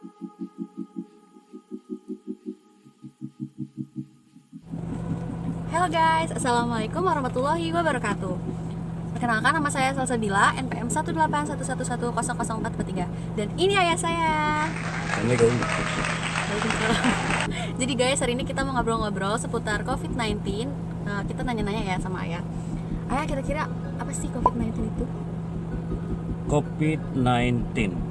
Halo guys, Assalamualaikum warahmatullahi wabarakatuh. Perkenalkan, nama saya Salsabila, NPM 1811100400443. Dan ini ayah saya. Assalamualaikum. Waalaikumsalam. Jadi guys, hari ini kita mau ngobrol-ngobrol seputar COVID-19. Kita nanya-nanya ya sama ayah. Ayah, kira-kira apa sih COVID-19 itu? COVID-19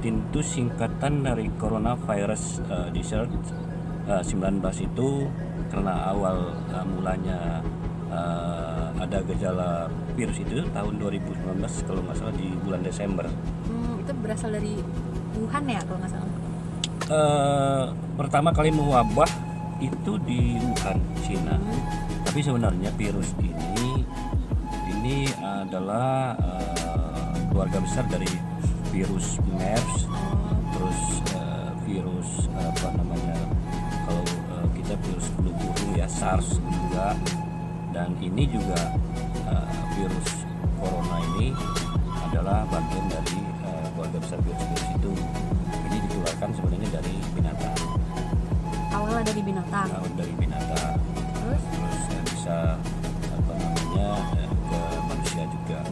itu singkatan dari coronavirus disease 19 itu karena awal mulanya ada gejala virus itu tahun 2019 kalau nggak salah di bulan Desember. Itu berasal dari Wuhan ya kalau nggak salah. Pertama kali mewabah itu di Wuhan, Cina. Tapi sebenarnya virus ini adalah keluarga besar dari virus MERS, terus virus apa namanya, kalau kita virus flu burung ya, SARS juga, dan ini juga virus corona ini adalah bagian dari keluarga besar virus-virus itu. Ini ditularkan sebenarnya dari binatang. Awalnya dari binatang. Terus bisa apa namanya ke manusia juga.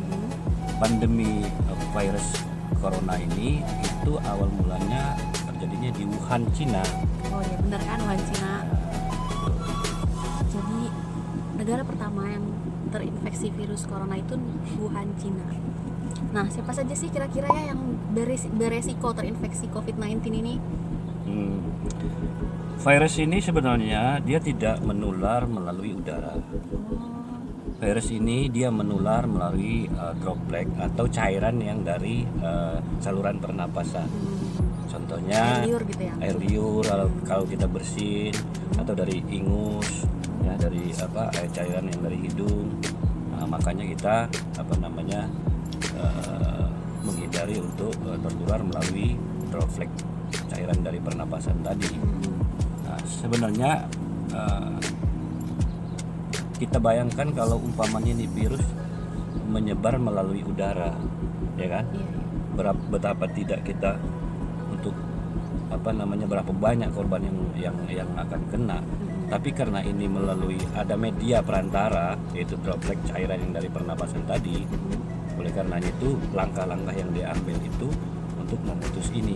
Pandemi virus corona ini itu awal mulanya terjadinya di Wuhan, Cina. Oh ya benar kan, Wuhan, Cina. Jadi negara pertama yang terinfeksi virus corona itu Wuhan, Cina. Nah, siapa saja sih kira-kira ya yang beresiko terinfeksi COVID-19 ini? Virus ini sebenarnya dia tidak menular melalui udara. Virus ini dia menular melalui droplet atau cairan yang dari saluran pernapasan. Contohnya Air liur gitu ya? Air liur kalau kita bersin, atau dari ingus ya, dari air cairan yang dari hidung. Nah, makanya kita menghindari untuk tertular melalui droplet cairan dari pernapasan tadi. Nah, sebenarnya kita bayangkan kalau umpamanya ini virus menyebar melalui udara, ya kan? Betapa tidak kita untuk berapa banyak korban yang akan kena. Tapi karena ini melalui ada media perantara, yaitu droplet cairan yang dari pernapasan tadi, oleh karenanya itu langkah-langkah yang diambil itu untuk memutus ini.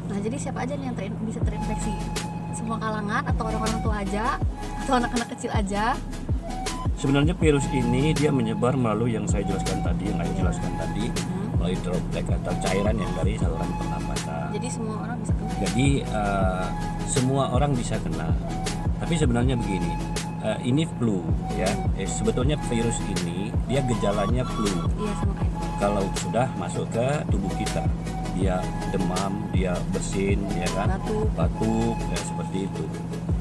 Nah, jadi siapa aja nih yang bisa terinfeksi? Semua kalangan atau orang-orang tua aja atau anak-anak kecil aja? Sebenarnya virus ini dia menyebar melalui yang saya jelaskan tadi, melalui droplet atau cairan yang dari saluran pernapasan. Jadi semua orang bisa kena. Jadi semua orang bisa kena. Tapi sebenarnya begini, ini flu ya. Sebetulnya virus ini dia gejalanya flu. Iya, sama kayak itu. Kalau sudah masuk ke tubuh kita, dia demam, dia bersin, ya kan, batuk, ya, seperti itu.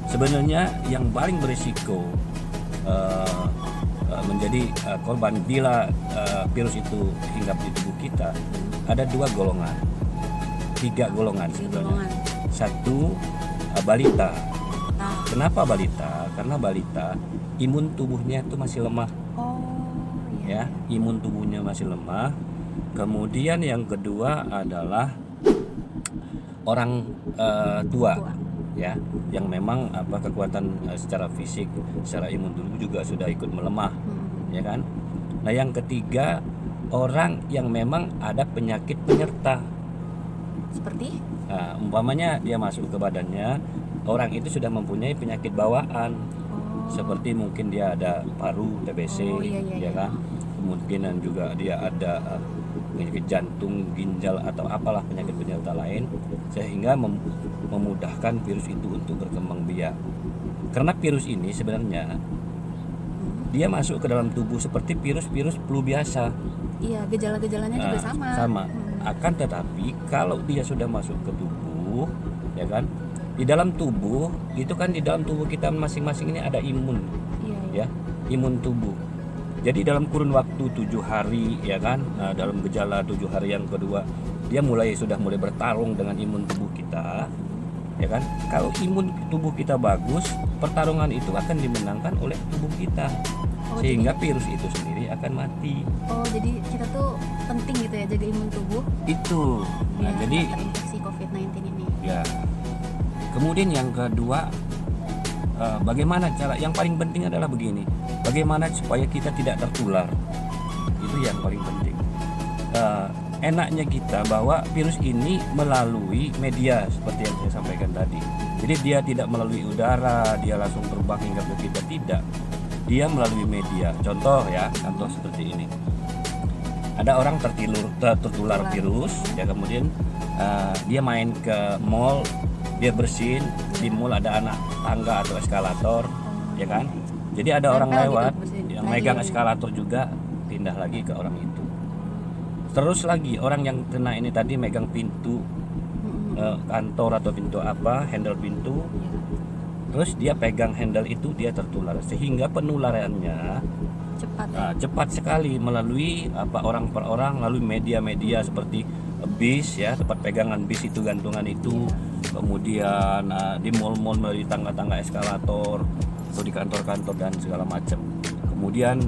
Sebenarnya yang paling berisiko menjadi korban bila virus itu hinggap di tubuh kita ada 3 golongan sebenarnya. Satu, balita. Nah, Kenapa balita? Karena balita imun tubuhnya itu masih lemah. Ya, imun tubuhnya masih lemah. Kemudian yang kedua adalah orang tua, ya, yang memang kekuatan secara fisik, secara imun tubuh juga sudah ikut melemah, ya kan. Nah, yang ketiga, orang yang memang ada penyakit penyerta. seperti? Nah, umpamanya dia masuk ke badannya, orang itu sudah mempunyai penyakit bawaan. Seperti mungkin dia ada paru, TBC, ya kan. Kemungkinan juga dia ada penyakit jantung, ginjal, atau apalah penyakit penyerta lain, sehingga memudahkan virus itu untuk berkembang biak. Karena virus ini sebenarnya dia masuk ke dalam tubuh seperti virus-virus flu biasa. Iya, gejala-gejalanya juga sama. Akan tetapi kalau dia sudah masuk ke tubuh, ya kan, di dalam tubuh itu kan, di dalam tubuh kita masing-masing ini ada imun, ya, imun tubuh. Jadi dalam kurun waktu 7 hari, ya kan, dalam gejala 7 hari yang kedua dia sudah mulai bertarung dengan imun tubuh kita, ya kan. Kalau imun tubuh kita bagus, pertarungan itu akan dimenangkan oleh tubuh kita. Oh, sehingga jadi, virus itu sendiri akan mati. jadi kita tuh penting gitu ya jaga imun tubuh Itu. Nah, biar jadi nggak terinfeksi COVID-19 ini. ya. Kemudian yang kedua, bagaimana cara? Yang paling penting adalah begini. Bagaimana supaya kita tidak tertular? Itu yang paling penting. Enaknya kita bahwa virus ini melalui media seperti yang saya sampaikan tadi. Jadi dia tidak melalui udara, dia langsung terbang hingga ke kita, tidak. Dia melalui media. Contoh seperti ini. Ada orang tertular virus, ya kemudian dia main ke mall, dia bersin di mall ada anak tangga atau eskalator, ya kan? Jadi ada orang Nempel lewat gitu, bersin. yang Lagi. megang eskalator juga, pindah lagi ke orang itu. Terus lagi orang yang kena ini tadi megang pintu kantor atau pintu apa, handle pintu, terus dia pegang handle itu, dia tertular sehingga penularannya Cepat ya. cepat sekali melalui orang per orang, lalu media-media seperti bis ya, tempat pegangan bis itu, gantungan itu, kemudian di mall-mall melalui tangga-tangga eskalator atau di kantor-kantor dan segala macam. Kemudian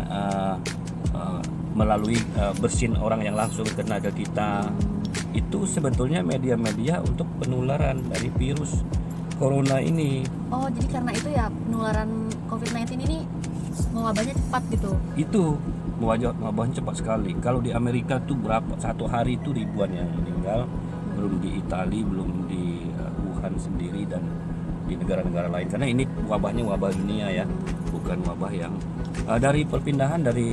melalui bersin orang yang langsung kena ke kita. Itu sebetulnya media-media untuk penularan dari virus corona ini. Oh, jadi karena itu ya penularan COVID-19 ini mewabahnya cepat gitu. Itu mewabahnya cepat sekali. Kalau di Amerika tuh satu hari itu ribuan yang meninggal, belum di Italia, belum di Wuhan sendiri dan di negara-negara lain. Karena ini wabahnya wabah dunia ya, bukan wabah yang dari perpindahan dari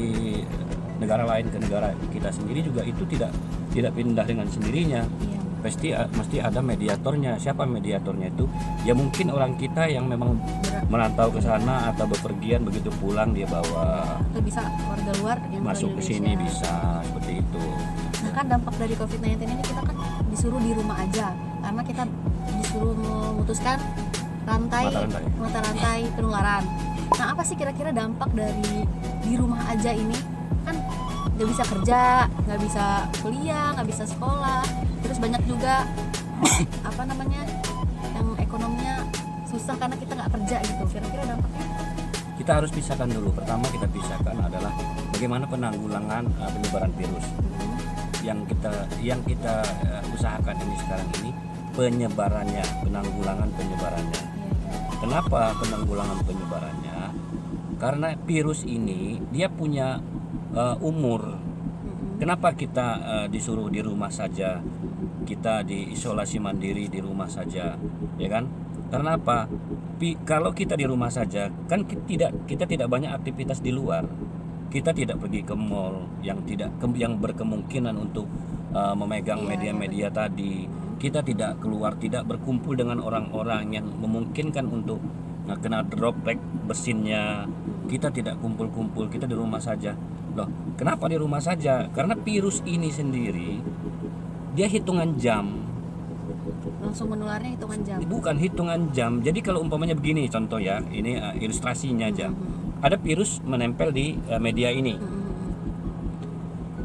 negara lain ke negara kita sendiri juga itu tidak pindah dengan sendirinya. Iya. Mesti ada mediatornya. Siapa mediatornya itu? Ya mungkin orang kita yang memang merantau ke sana atau bepergian, begitu pulang dia bawa, Atau bisa warga luar yang masuk ke sini bisa seperti itu. Nah kan dampak dari COVID-19 ini kita kan disuruh di rumah aja karena kita disuruh memutuskan mata rantai penularan. Nah apa sih kira-kira dampak dari di rumah aja ini? Kan nggak bisa kerja, nggak bisa kuliah, nggak bisa sekolah, terus banyak juga yang ekonominya susah karena kita nggak kerja gitu. Kira-kira dampaknya? Kita harus pisahkan dulu. Pertama kita pisahkan adalah bagaimana penanggulangan penyebaran virus. Yang kita usahakan ini sekarang ini penyebarannya, penanggulangan penyebarannya. Kenapa penanggulangan penyebarannya? Karena virus ini dia punya umur. Kenapa kita disuruh di rumah saja? Kita diisolasi mandiri di rumah saja, ya kan? Karena apa? Kalau kita di rumah saja, kan kita tidak banyak aktivitas di luar. Kita tidak pergi ke mall yang berkemungkinan untuk memegang media-media tadi. Kita tidak keluar, tidak berkumpul dengan orang-orang yang memungkinkan untuk kena droplet bersinnya. Kita tidak kumpul-kumpul, kita di rumah saja. Loh, kenapa di rumah saja? Karena virus ini sendiri dia hitungan jam. Langsung menularnya hitungan jam. Bukan hitungan jam. Jadi kalau umpamanya begini contoh ya, ini ilustrasinya aja. Ada virus menempel di media ini.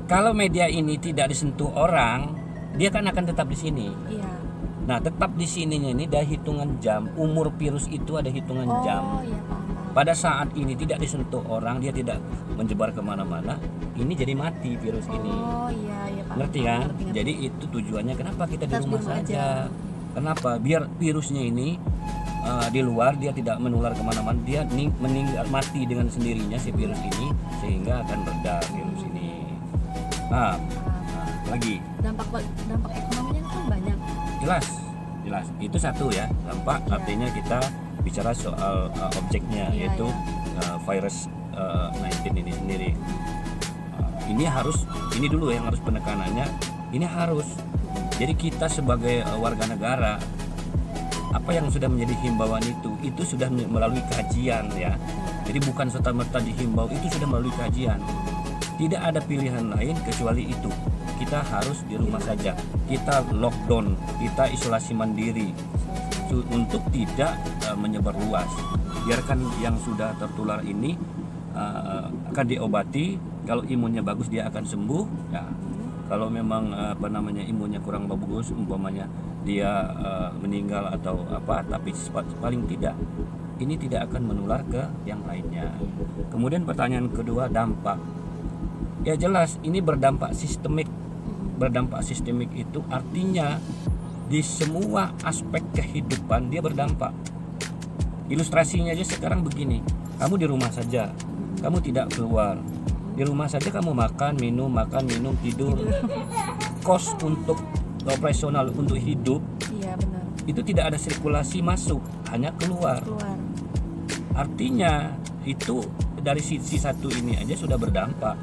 Kalau media ini tidak disentuh orang, dia kan akan tetap di sini. Iya. Nah, tetap di sininya ini ada hitungan jam. Umur virus itu ada hitungan jam. Oh iya, paham. Pada saat ini tidak disentuh orang, dia tidak menyebar kemana-mana, ini jadi mati virus ini. Oh iya, paham. Ngerti kan? Ngerti. Jadi itu tujuannya kenapa kita di Harus rumah di rumah saja. aja. Kenapa? Biar virusnya ini di luar dia tidak menular kemana-mana, dia meninggal mati dengan sendirinya si virus ini, sehingga akan reda virus ini. Nah, lagi Dampak ekonominya kan banyak. jelas itu satu ya, dampak. Artinya kita bicara soal objeknya, yaitu virus 19 ini sendiri. Ini dulu yang harus penekanannya, ini harus. Jadi kita sebagai warga negara, apa yang sudah menjadi himbauan itu sudah melalui kajian ya. Jadi bukan serta-merta dihimbau, itu sudah melalui kajian. Tidak ada pilihan lain kecuali itu. Kita harus di rumah saja. Kita lockdown, kita isolasi mandiri untuk tidak menyebar luas. Biarkan yang sudah tertular ini akan diobati. Kalau imunnya bagus dia akan sembuh. Ya. Kalau memang imunnya kurang bagus, umpamanya dia meninggal atau apa, tapi paling tidak ini tidak akan menular ke yang lainnya. Kemudian pertanyaan kedua, dampak. Ya jelas ini berdampak sistemik. Berdampak sistemik itu artinya di semua aspek kehidupan dia berdampak. Ilustrasinya aja sekarang begini, kamu di rumah saja, kamu tidak keluar. Di rumah saja kamu makan, minum, tidur. Kos untuk operasional untuk hidup, Iya benar. itu tidak ada sirkulasi masuk, hanya keluar. Artinya itu dari sisi satu ini aja sudah berdampak.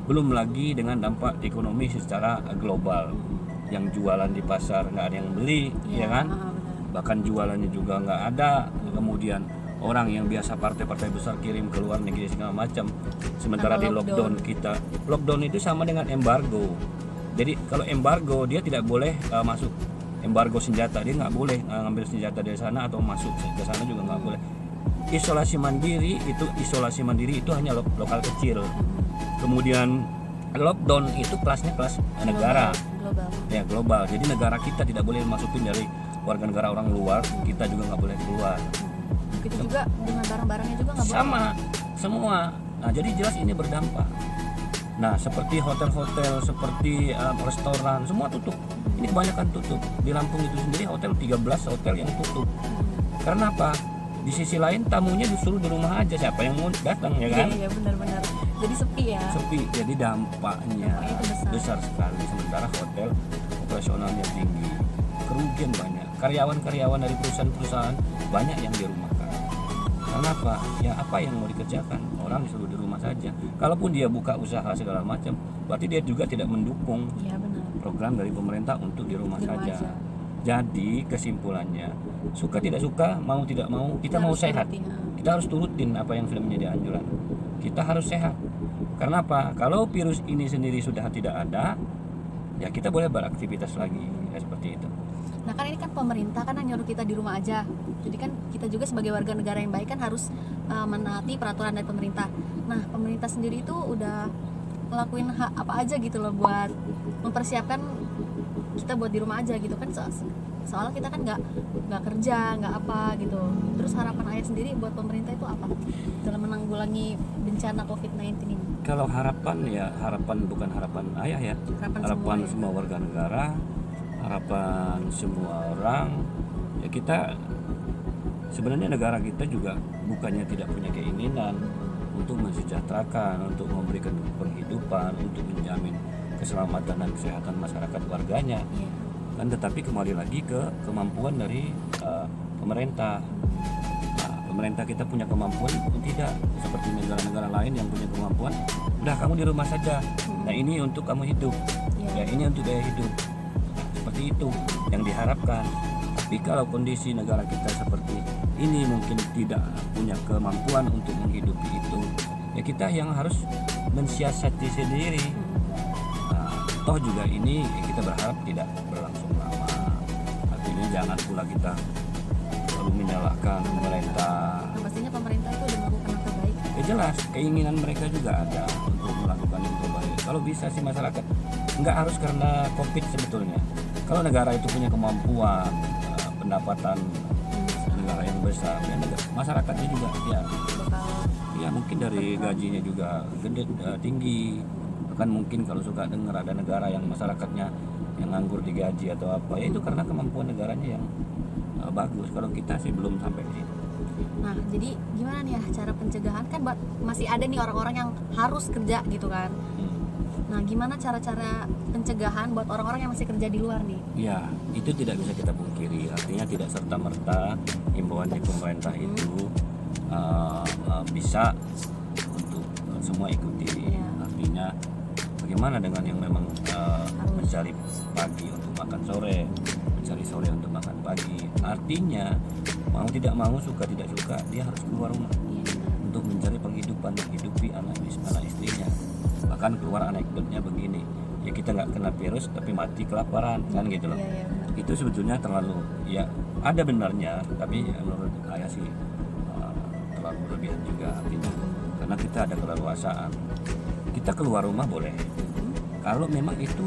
Belum lagi dengan dampak ekonomi secara global. Yang jualan di pasar nggak ada yang beli, ya kan? Benar. Bahkan jualannya juga nggak ada. Kemudian orang yang biasa partai-partai besar kirim ke luar negeri segala macam. Sementara Sama di lockdown kita, lockdown itu sama dengan embargo. Jadi kalau embargo dia tidak boleh masuk. Embargo senjata, dia nggak boleh ngambil senjata dari sana atau masuk ke sana juga nggak boleh. Isolasi mandiri itu hanya lokal kecil. Kemudian lockdown itu kelasnya kelas negara. Global. Ya global. Jadi negara kita tidak boleh masukin dari warga negara orang luar, kita juga nggak boleh keluar. Begitu juga dengan barang-barangnya juga nggak boleh. Sama semua. Nah jadi jelas ini berdampak. Nah seperti hotel-hotel, seperti restoran, semua tutup. Ini kebanyakan tutup. Di Lampung itu sendiri 13 hotel yang tutup. Karena apa? Di sisi lain tamunya disuruh di rumah aja, siapa yang mau datang, ya kan? Iya benar-benar. Jadi sepi ya. Sepi, jadi dampaknya itu besar. sekali. Sementara hotel operasionalnya tinggi, kerugian banyak. Karyawan-karyawan dari perusahaan-perusahaan banyak yang dirumahkan. Karena apa? Ya apa yang mau dikerjakan? Orang disuruh di rumah saja. Kalaupun dia buka usaha segala macam, berarti dia juga tidak mendukung Iya benar. program dari pemerintah untuk di rumah Di rumah saja. aja. Jadi kesimpulannya, suka tidak suka, mau tidak mau, kita mau harus sehat. turutin, Kita harus turutin apa yang sudah menjadi anjuran. Kita harus sehat. Karena apa? Kalau virus ini sendiri sudah tidak ada, ya kita boleh beraktivitas lagi, ya seperti itu. Nah kan ini kan pemerintah kan nyuruh kita di rumah aja. Jadi kan kita juga sebagai warga negara yang baik kan harus menaati peraturan dari pemerintah. Nah pemerintah sendiri itu udah ngelakuin apa aja gitu loh buat mempersiapkan kita buat di rumah aja gitu kan, soalnya kita kan nggak kerja, nggak apa gitu. Terus harapan ayah sendiri buat pemerintah itu apa dalam menanggulangi bencana COVID-19 ini? Kalau harapan ya harapan bukan harapan ayah ya, harapan semua, semua warga negara, harapan semua orang. Ya kita sebenarnya negara kita juga bukannya tidak punya keinginan untuk mensejahterakan, untuk memberikan penghidupan, untuk menjamin keselamatan dan kesehatan masyarakat warganya. Iya. Kan tetapi kembali lagi ke kemampuan dari pemerintah. Nah, pemerintah kita punya kemampuan tidak seperti negara-negara lain yang punya kemampuan. Udah kamu di rumah saja. Nah ini untuk kamu hidup. Ya ini untuk daya hidup. Nah, seperti itu yang diharapkan. Tapi kalau kondisi negara kita seperti ini mungkin tidak punya kemampuan untuk menghidupi itu, ya kita yang harus mensiasati sendiri. Toh juga ini kita berharap tidak berlangsung lama. Artinya jangan pula kita selalu menyalahkan pemerintah. Nah, pastinya pemerintah itu udah melakukan yang terbaik. Ya jelas keinginan mereka juga ada untuk melakukan yang terbaik. Kalau bisa sih masyarakat nggak harus karena COVID sebetulnya. Kalau negara itu punya kemampuan, pendapatan negara yang besar, ya masyarakatnya juga ya mungkin dari gajinya juga gede, tinggi. Kan mungkin kalau suka dengar ada negara yang masyarakatnya yang nganggur digaji atau apa, ya itu karena kemampuan negaranya yang bagus. Kalau kita sih belum sampai di situ. Nah jadi gimana nih ya cara pencegahan, kan masih ada nih orang-orang yang harus kerja gitu kan. Nah gimana cara-cara pencegahan buat orang-orang yang masih kerja di luar nih? Ya itu tidak bisa kita pungkiri, artinya tidak serta-merta himbauan dari pemerintah itu bisa untuk semua ikuti. Artinya bagaimana dengan yang memang mencari pagi untuk makan sore, mencari sore untuk makan pagi. Artinya mau tidak mau, suka tidak suka, dia harus keluar rumah untuk mencari penghidupan, menghidupi anak istrinya. Bahkan keluar anekdotnya begini, ya kita nggak kena virus tapi mati kelaparan, kan gitu loh. Itu sebetulnya terlalu, ya ada benarnya, tapi ya, menurut saya sih terlalu berlebihan juga artinya. Karena kita ada keleluasaan. Kita keluar rumah boleh kalau memang itu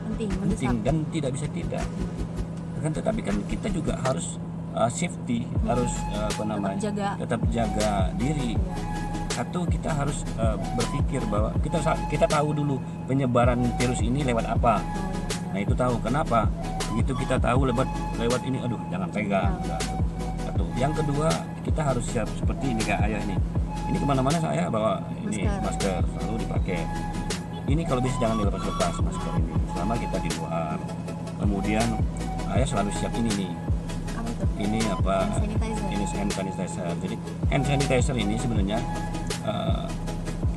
penting dan tidak bisa tidak. Kan tetapi kan kita juga harus safety, harus apa namanya, tetap jaga diri. Satu, kita harus berpikir bahwa kita tahu dulu penyebaran virus ini lewat apa. Nah itu tahu kenapa. Begitu kita tahu lewat ini, aduh jangan pegang. Satu. Yang kedua, kita harus siap seperti ini kayak ayah ini. Ini kemana-mana saya bawa ini masker selalu dipakai. Ini kalau bisa jangan dilepas-lepas masker ini selama kita di luar. Kemudian ayah selalu siap ini nih. Ini apa? Ini hand sanitizer. Jadi hand sanitizer ini sebenarnya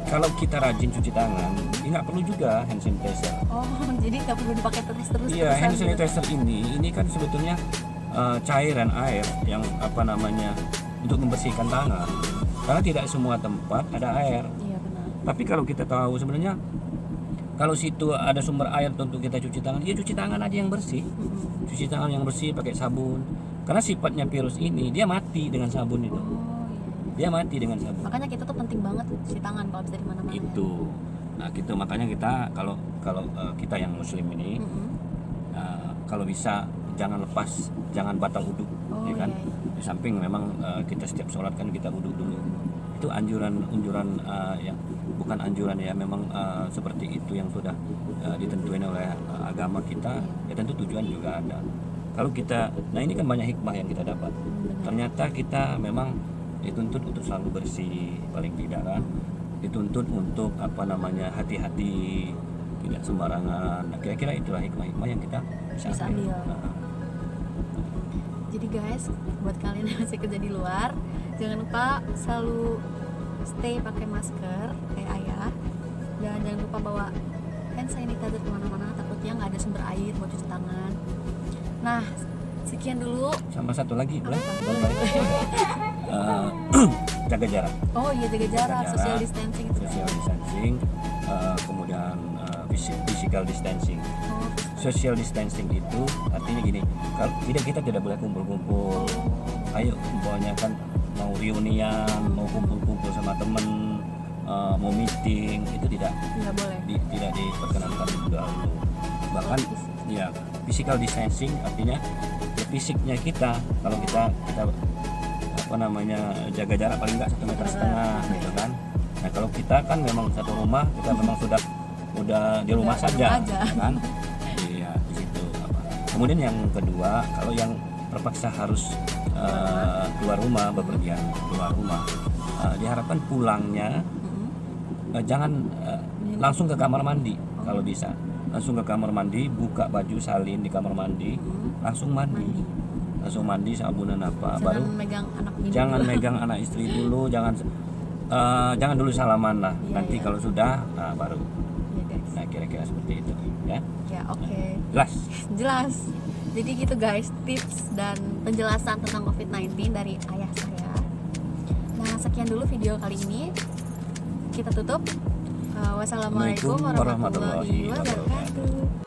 kalau kita rajin cuci tangan, ini nggak perlu juga hand sanitizer. Oh, jadi nggak perlu dipakai terus-terus. Iya, hand sanitizer ini kan sebetulnya cairan air yang apa namanya untuk membersihkan tangan. Karena tidak semua tempat ada air. Iya benar. Tapi kalau kita tahu sebenarnya kalau situ ada sumber air untuk kita cuci tangan, ya cuci tangan aja yang bersih. Cuci tangan yang bersih pakai sabun. Karena sifatnya virus ini dia mati dengan sabun itu. Dia mati dengan sabun. Makanya kita tuh penting banget cuci tangan kalau bisa di mana-mana. Itu. Nah, gitu makanya kita kalau kita yang muslim ini kalau bisa jangan lepas, jangan batal wudhu, ya kan? Di samping memang kita setiap sholat kan kita wudhu dulu. Itu anjuran yang bukan anjuran ya, memang seperti itu yang sudah ditentuin oleh agama kita. Ya tentu tujuan juga ada. Kalau kita, nah ini kan banyak hikmah yang kita dapat. Ternyata kita memang dituntut untuk selalu bersih, paling tidak kan. Dituntut untuk apa namanya hati-hati, tidak sembarangan. Nah, kira-kira itulah hikmah-hikmah yang kita bisa ambil. Jadi guys, buat kalian yang masih kerja di luar, jangan lupa selalu stay pakai masker kayak ayah, dan jangan lupa bawa hand sanitizer kemana-mana, takutnya nggak ada sumber air buat cuci tangan. Nah, sekian dulu. Sama satu lagi, boleh? Jaga jarak. Oh iya, jaga jarak, social distancing itu. Social distancing, kemudian physical distancing. Social distancing itu artinya gini, kalau kita tidak boleh kumpul-kumpul. Ayo, umpamanya kan mau reunian, mau kumpul-kumpul sama temen, mau meeting, itu tidak boleh. Tidak diperkenankan dulu. Bahkan ya physical distancing artinya ya, fisiknya kita, kalau kita apa namanya jaga jarak paling nggak 1,5 meter gitu kan. Nah kalau kita kan memang satu rumah, kita memang udah di rumah saja kan. Iya di situ. Kemudian yang kedua, kalau yang terpaksa harus keluar rumah, bepergian keluar rumah, diharapkan pulangnya jangan langsung ke kamar mandi. Kalau bisa langsung ke kamar mandi, buka baju salin di kamar mandi, langsung mandi sabunan apa, baru jangan megang anak istri dulu, jangan dulu salaman lah, nanti kalau sudah baru. Nah kira-kira seperti itu ya. Ya oke. Jelas. Jadi gitu guys, tips dan penjelasan tentang COVID-19 dari ayah saya. Nah sekian dulu video kali ini, kita tutup. Wassalamualaikum warahmatullahi wabarakatuh.